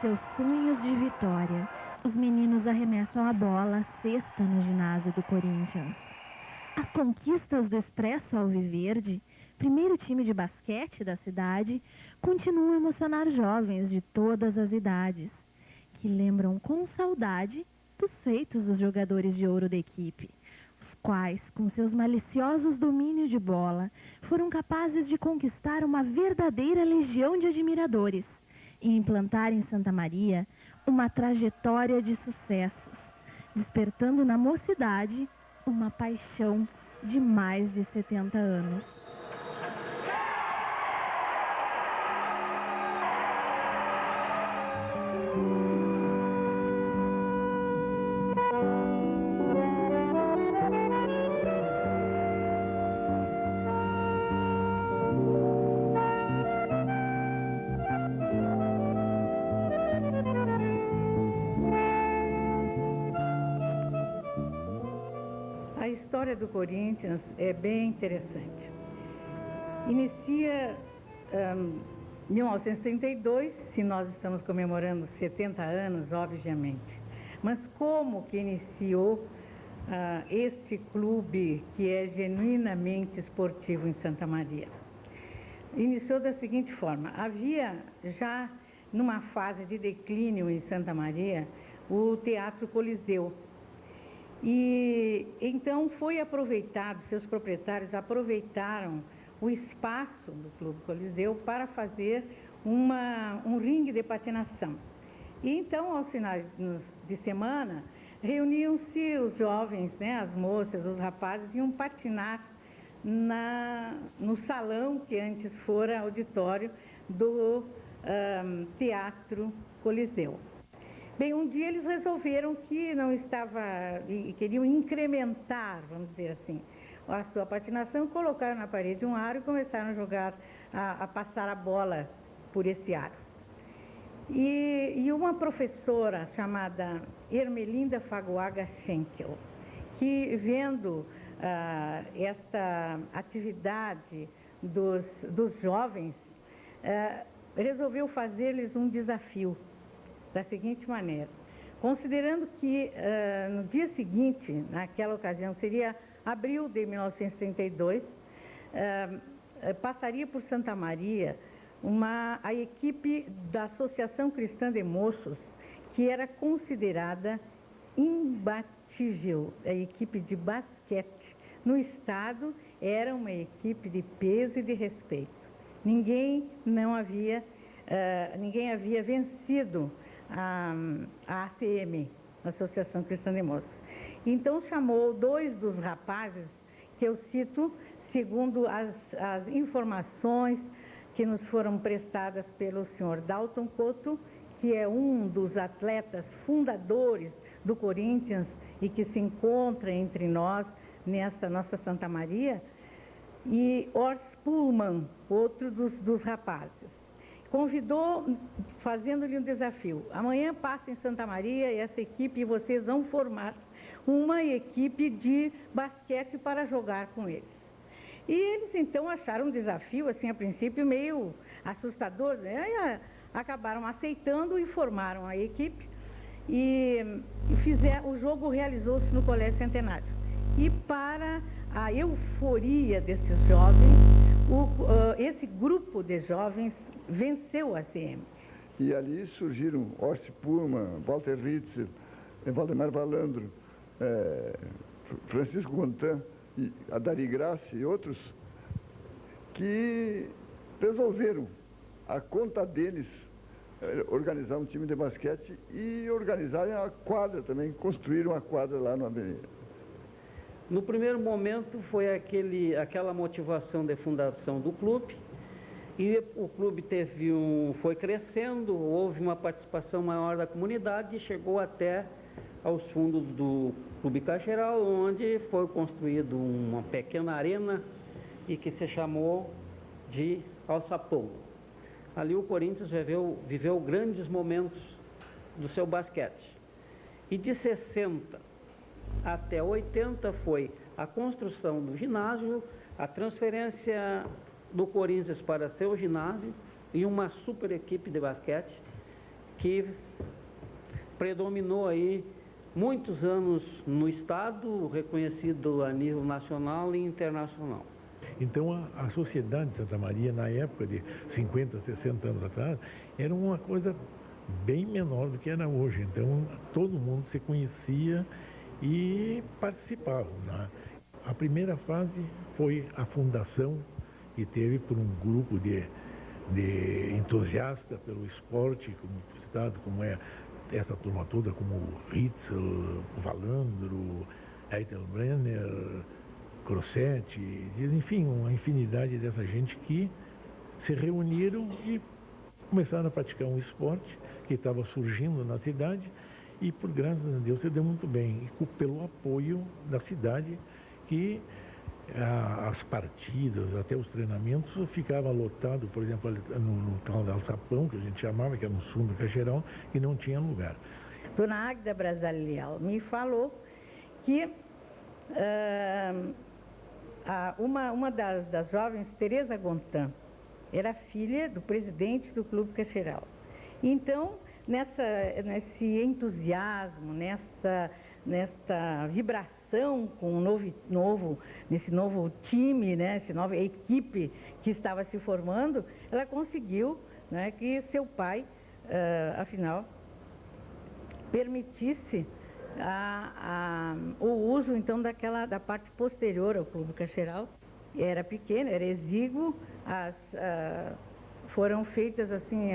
seus sonhos de vitória, os meninos arremessam a bola à cesta no ginásio do Corinthians. As conquistas do Expresso Alviverde, primeiro time de basquete da cidade, continuam a emocionar jovens de todas as idades, que lembram com saudade dos feitos dos jogadores de ouro da equipe, os quais, com seus maliciosos domínios de bola, foram capazes de conquistar uma verdadeira legião de admiradores e implantar em Santa Maria uma trajetória de sucessos, despertando na mocidade uma paixão de mais de 70 anos. A história do Corinthians é bem interessante. Inicia em 1932, se nós estamos comemorando 70 anos, obviamente. Mas como que iniciou este clube que é genuinamente esportivo em Santa Maria? Iniciou da seguinte forma: havia já numa fase de declínio em Santa Maria o Teatro Coliseu. E então foi aproveitado, seus proprietários aproveitaram o espaço do Clube Coliseu para fazer um ringue de patinação. E então, aos finais de semana, reuniam-se os jovens, né, as moças, os rapazes, iam patinar no salão que antes fora auditório do Teatro Coliseu. Bem, um dia eles resolveram que não estava, e queriam incrementar, vamos dizer assim, a sua patinação, colocaram na parede um aro e começaram a jogar, a passar a bola por esse aro. E uma professora chamada Ermelinda Fagoaga Schenkel, que vendo esta atividade dos jovens, resolveu fazer-lhes um desafio. Da seguinte maneira: considerando que no dia seguinte, naquela ocasião, seria abril de 1932, passaria por Santa Maria a equipe da Associação Cristã de Moços, que era considerada imbatível, a equipe de basquete. No estado, era uma equipe de peso e de respeito. Ninguém havia vencido a ACM, Associação Cristã de Moços. Então chamou dois dos rapazes, que eu cito, segundo as informações que nos foram prestadas pelo senhor Dalton Couto, que é um dos atletas fundadores do Corinthians e que se encontra entre nós nesta nossa Santa Maria, e Ors Pullman, outro dos rapazes. Convidou, fazendo-lhe um desafio: amanhã passa em Santa Maria essa equipe e vocês vão formar uma equipe de basquete para jogar com eles. E eles então acharam um desafio, assim, a princípio meio assustador, né? Acabaram aceitando e formaram a equipe, e o jogo realizou-se no Colégio Centenário. E para a euforia desses jovens, esse grupo de jovens venceu a ACM. E ali surgiram Orsi Pullman, Walter Ritzel, Valdemar Valandro, Francisco Gontan, Adari Graça e outros, que resolveram, a conta deles, organizar um time de basquete e organizarem a quadra também, construíram uma quadra lá na avenida. No primeiro momento foi aquela motivação de fundação do clube, e o clube foi crescendo, houve uma participação maior da comunidade e chegou até aos fundos do Clube Cacheral, onde foi construído uma pequena arena e que se chamou de Alçapão. Ali o Corinthians viveu grandes momentos do seu basquete. E de 60 até 80 foi a construção do ginásio, a transferência do Corinthians para seu ginásio e uma super equipe de basquete que predominou aí muitos anos no Estado, reconhecido a nível nacional e internacional. Então, a sociedade de Santa Maria, na época de 50, 60 anos atrás, era uma coisa bem menor do que era hoje. Então, todo mundo se conhecia e participava, né? A primeira fase foi a fundação, que teve por um grupo de entusiastas pelo esporte, como o Estado, como é essa turma toda, como o Ritzel, o Valandro, Eitelbrenner, Crossetti, enfim, uma infinidade dessa gente que se reuniram e começaram a praticar um esporte que estava surgindo na cidade e, por graças a Deus, se deu muito bem. E pelo apoio da cidade, que as partidas, até os treinamentos, ficava lotado, por exemplo, no tal de Alçapão, que a gente chamava, que era no sul do Caxeral, e não tinha lugar. Dona Águida Brasaliel me falou que uma das jovens, Tereza Gontan, era filha do presidente do Clube Caxeral. Então, nesse entusiasmo, nessa vibração com nesse novo time, né, essa nova equipe que estava se formando, ela conseguiu, né, que seu pai, afinal, permitisse o uso, então, da parte posterior ao Clube Caxeral. Era pequeno, era exíguo, foram feitas assim,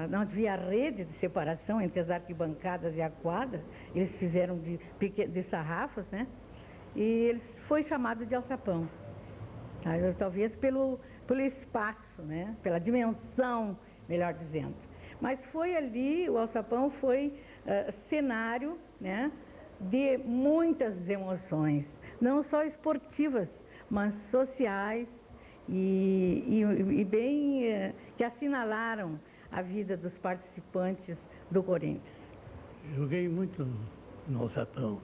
não havia rede de separação entre as arquibancadas e a quadra, eles fizeram de sarrafos, né? E eles foi chamado de alçapão, talvez pelo espaço, né? Pela dimensão, melhor dizendo. Mas foi ali, o alçapão foi cenário, né, de muitas emoções, não só esportivas, mas sociais e bem que assinalaram a vida dos participantes do Corinthians. Joguei muito no alçapão.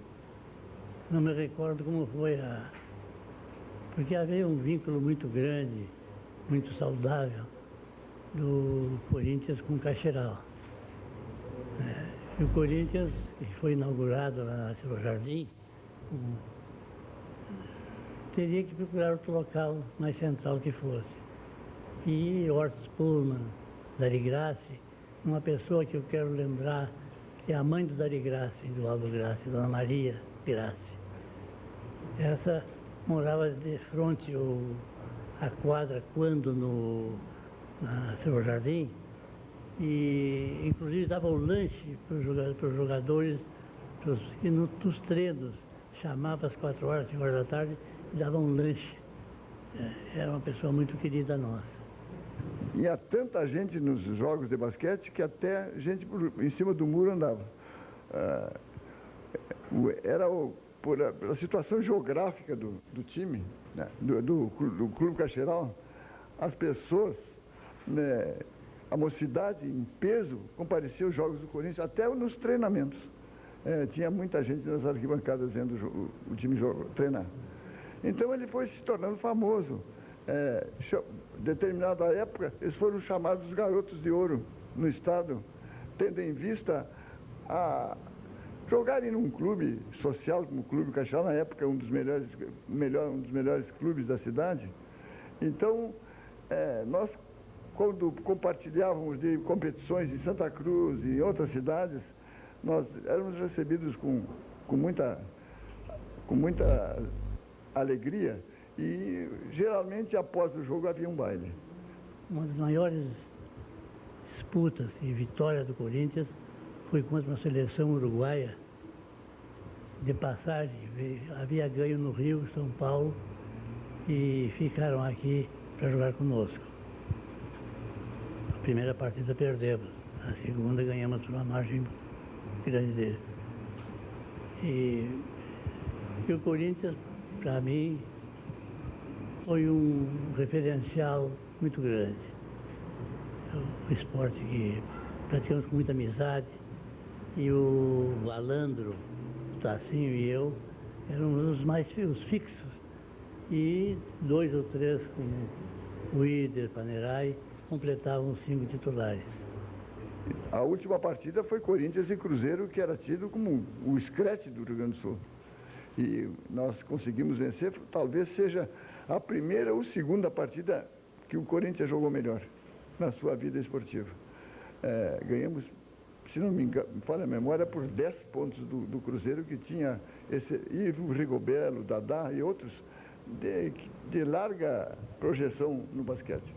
Não me recordo como foi porque havia um vínculo muito grande, muito saudável do Corinthians com o Caxeral. E o Corinthians, que foi inaugurado lá na Silva Jardim, teria que procurar outro local mais central que fosse. E Horst Pullman, Dari Grassi, uma pessoa que eu quero lembrar, que é a mãe do Dari Grassi, do Aldo Grassi, Dona Maria Grassi. Essa morava de frente à quadra quando na Silva Jardim, e inclusive dava o lanche para os jogadores, e nos treinos chamava às 4 horas, 5 horas da tarde e dava um lanche. Era uma pessoa muito querida nossa. E há tanta gente nos jogos de basquete que até gente em cima do muro andava. Pela situação geográfica do time, né, do Clube Caxeral, as pessoas, né, a mocidade em peso comparecia aos jogos do Corinthians, até nos treinamentos. Tinha muita gente nas arquibancadas vendo o time treinar. Então ele foi se tornando famoso. Determinada época, eles foram chamados garotos de ouro no estado, tendo em vista a jogarem num clube social, como o Clube Caxeral, na época um dos melhores clubes da cidade. Então, nós, quando compartilhávamos de competições em Santa Cruz e em outras cidades, nós éramos recebidos com muita alegria e, geralmente, após o jogo havia um baile. Uma das maiores disputas e vitórias do Corinthians foi contra uma seleção uruguaia de passagem. Havia ganho no Rio, São Paulo, e ficaram aqui para jogar conosco. A primeira partida perdemos, a segunda ganhamos por uma margem grande dele. E o Corinthians, para mim, foi um referencial muito grande. O esporte que praticamos com muita amizade, e o Valandro, o Tacinho e eu éramos os fixos, e 2 ou 3 como o Ider, Panerai, completavam os 5 titulares. a última partida foi Corinthians e Cruzeiro, que era tido como o escrete do Rio Grande do Sul. E nós conseguimos vencer, talvez seja a primeira ou segunda partida que o Corinthians jogou melhor na sua vida esportiva. Ganhamos, se não me engano, falha a memória, por 10 pontos do Cruzeiro, que tinha esse Ivo, Rigobelo, Dadá e outros de larga projeção no basquete.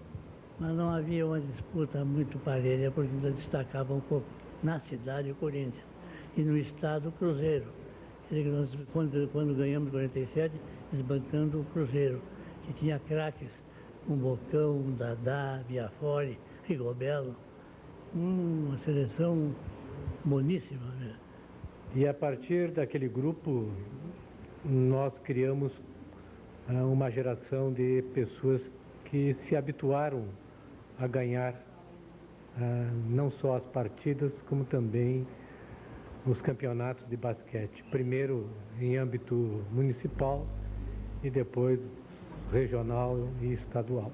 Mas não havia uma disputa muito parelha, porque ainda destacava um pouco na cidade o Corinthians e no estado o Cruzeiro. Nós, quando ganhamos 47, desbancando o Cruzeiro, que tinha craques, um Bocão, um Dadá, Biafore, Rigobelo, uma seleção boníssima, né? E a partir daquele grupo, nós criamos uma geração de pessoas que se habituaram a ganhar não só as partidas, como também os campeonatos de basquete. Primeiro em âmbito municipal e depois regional e estadual.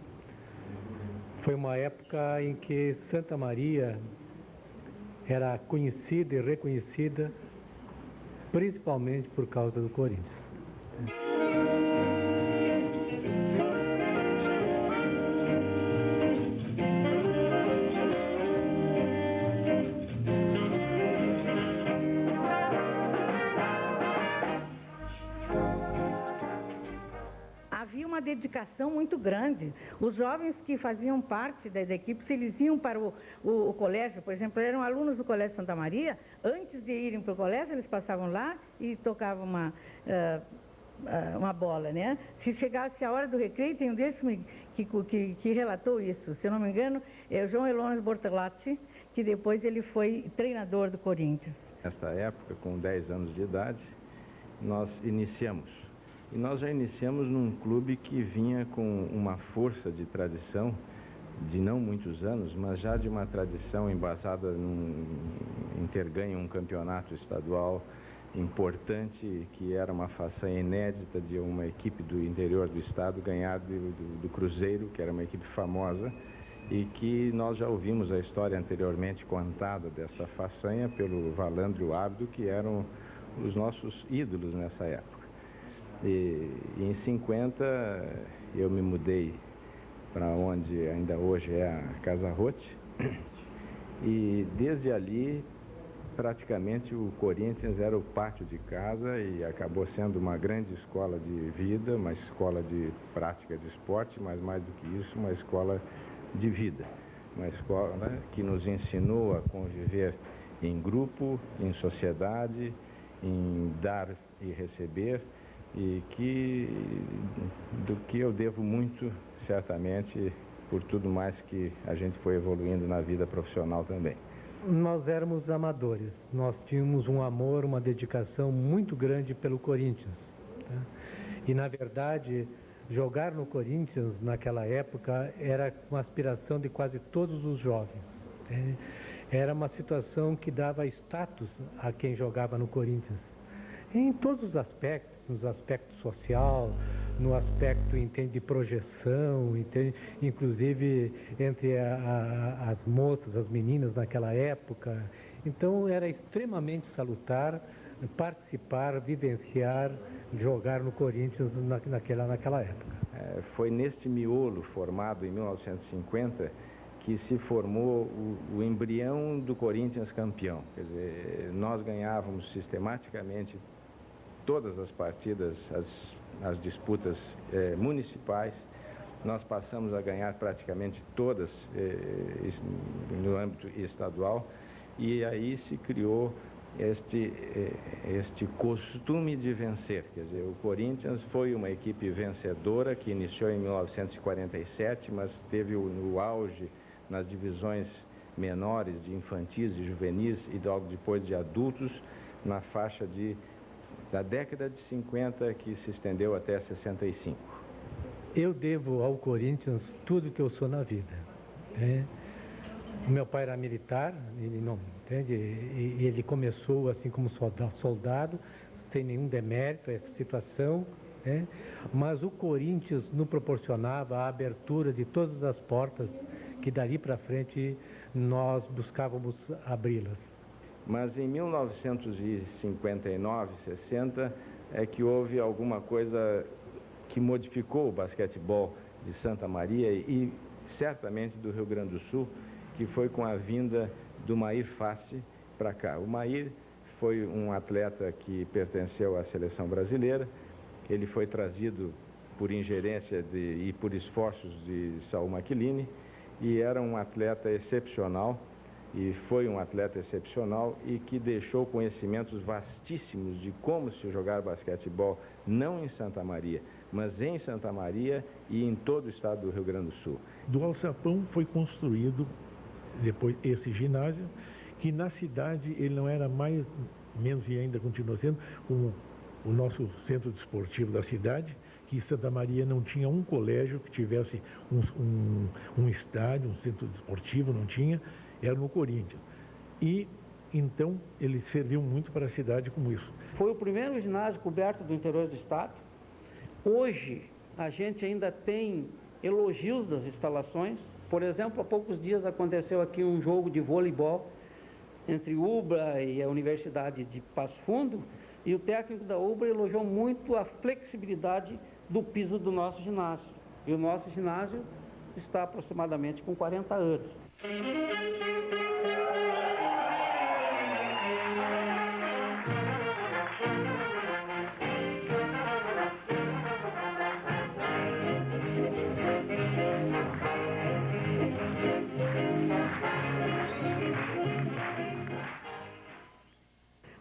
Foi uma época em que Santa Maria era conhecida e reconhecida principalmente por causa do Corinthians. Havia uma dedicação muito grande. Os jovens que faziam parte da equipe, se eles iam para o colégio, por exemplo, eram alunos do Colégio Santa Maria, antes de irem para o colégio, eles passavam lá e tocavam uma bola, né? Se chegasse a hora do recreio, tem um deles que relatou isso, se eu não me engano, é o João Elones Bortolatti, que depois ele foi treinador do Corinthians. Nesta época, com 10 anos de idade, nós iniciamos. E nós já iniciamos num clube que vinha com uma força de tradição, de não muitos anos, mas já de uma tradição embasada em ter ganho um campeonato estadual importante, que era uma façanha inédita de uma equipe do interior do estado ganhar do Cruzeiro, que era uma equipe famosa, e que nós já ouvimos a história anteriormente contada dessa façanha pelo Valandro e o Abdo, que eram os nossos ídolos nessa época. E em 50 eu me mudei para onde ainda hoje é a Casa Rote, e desde ali praticamente o Corinthians era o pátio de casa e acabou sendo uma grande escola de vida, uma escola de prática de esporte, mas mais do que isso, uma escola de vida. Uma escola que nos ensinou a conviver em grupo, em sociedade, em dar e receber, e do que eu devo muito, certamente, por tudo mais que a gente foi evoluindo na vida profissional também. Nós éramos amadores, nós tínhamos um amor, uma dedicação muito grande pelo Corinthians, tá? E, na verdade, jogar no Corinthians naquela época era uma aspiração de quase todos os jovens, né? Era uma situação que dava status a quem jogava no Corinthians, em todos os aspectos, no aspecto social, no aspecto de projeção, inclusive entre as moças, as meninas naquela época. Então era extremamente salutar participar, vivenciar, jogar no Corinthians naquela época. Foi neste miolo formado em 1950 que se formou o embrião do Corinthians campeão. Quer dizer, nós ganhávamos sistematicamente todas as partidas, as disputas municipais. Nós passamos a ganhar praticamente todas no âmbito estadual, e aí se criou este costume de vencer. Quer dizer, o Corinthians foi uma equipe vencedora que iniciou em 1947, mas teve o auge nas divisões menores de infantis e juvenis e logo depois de adultos, na faixa da década de 50, que se estendeu até 65. Eu devo ao Corinthians tudo que eu sou na vida, né? O meu pai era militar, ele não entende, e ele começou assim como soldado, sem nenhum demérito a essa situação, né? Mas o Corinthians nos proporcionava a abertura de todas as portas que dali para frente nós buscávamos abri-las. Mas em 1959, 60, é que houve alguma coisa que modificou o basquetebol de Santa Maria e certamente do Rio Grande do Sul, que foi com a vinda do Mair Fassi para cá. O Mair foi um atleta que pertenceu à seleção brasileira, ele foi trazido por ingerência e por esforços de Saul Maquiline, e era um atleta excepcional, e foi um atleta excepcional e que deixou conhecimentos vastíssimos de como se jogar basquetebol, não em Santa Maria, mas em Santa Maria e em todo o estado do Rio Grande do Sul. Do Alçapão foi construído depois esse ginásio, que na cidade ele não era mais, menos e ainda continua sendo, como o nosso centro desportivo da cidade, que Santa Maria não tinha um colégio que tivesse um estádio, um centro desportivo, não tinha, era no Corinthians. E então ele serviu muito para a cidade como isso. Foi o primeiro ginásio coberto do interior do estado. Hoje a gente ainda tem elogios das instalações. Por exemplo, há poucos dias aconteceu aqui um jogo de voleibol entre UBRA e a Universidade de Passo Fundo, e o técnico da UBRA elogiou muito a flexibilidade do piso do nosso ginásio. E o nosso ginásio está aproximadamente com 40 anos.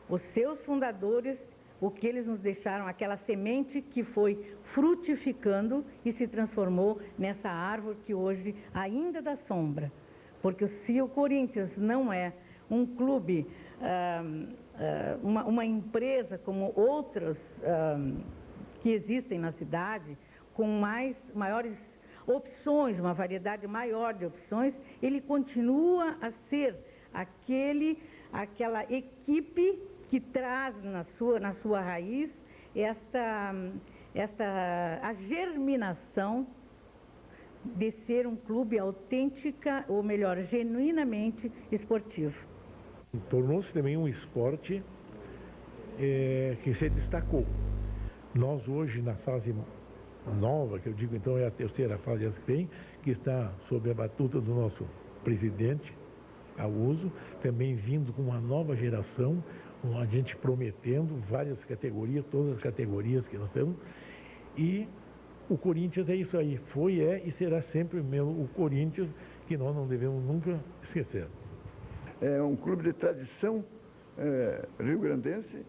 Os seus fundadores, o que eles nos deixaram, aquela semente que foi frutificando e se transformou nessa árvore que hoje ainda dá sombra. Porque se o Corinthians não é um clube, uma empresa como outras que existem na cidade, com maiores opções, uma variedade maior de opções, ele continua a ser aquela equipe que traz na sua raiz a germinação de ser um clube autêntica, ou melhor, genuinamente esportivo. Tornou-se também um esporte que se destacou. Nós hoje, na fase nova, que eu digo então é a terceira fase que tem, que está sob a batuta do nosso presidente, Augusto, também vindo com uma nova geração, a gente prometendo várias categorias, todas as categorias que nós temos, e o Corinthians é isso aí, foi, é e será sempre mesmo o Corinthians, que nós não devemos nunca esquecer. É um clube de tradição rio-grandense,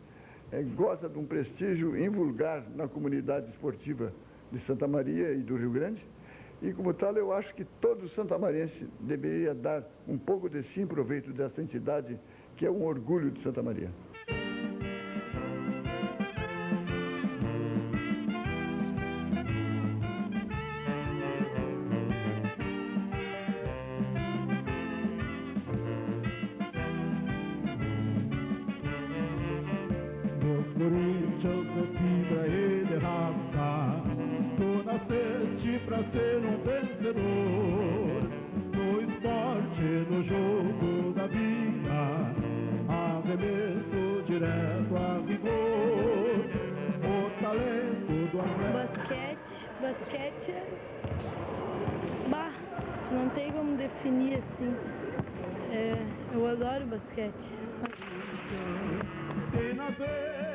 goza de um prestígio invulgar na comunidade esportiva de Santa Maria e do Rio Grande, e como tal eu acho que todo santamarense deveria dar um pouco de sim proveito dessa entidade, que é um orgulho de Santa Maria. Corinthians é fibra e de raça, tu nasceste pra ser um vencedor, no esporte, no jogo da vida, arremesso direto a vigor, o talento do atleta. Basquete é... não tem como definir assim. Eu adoro basquete. E nascer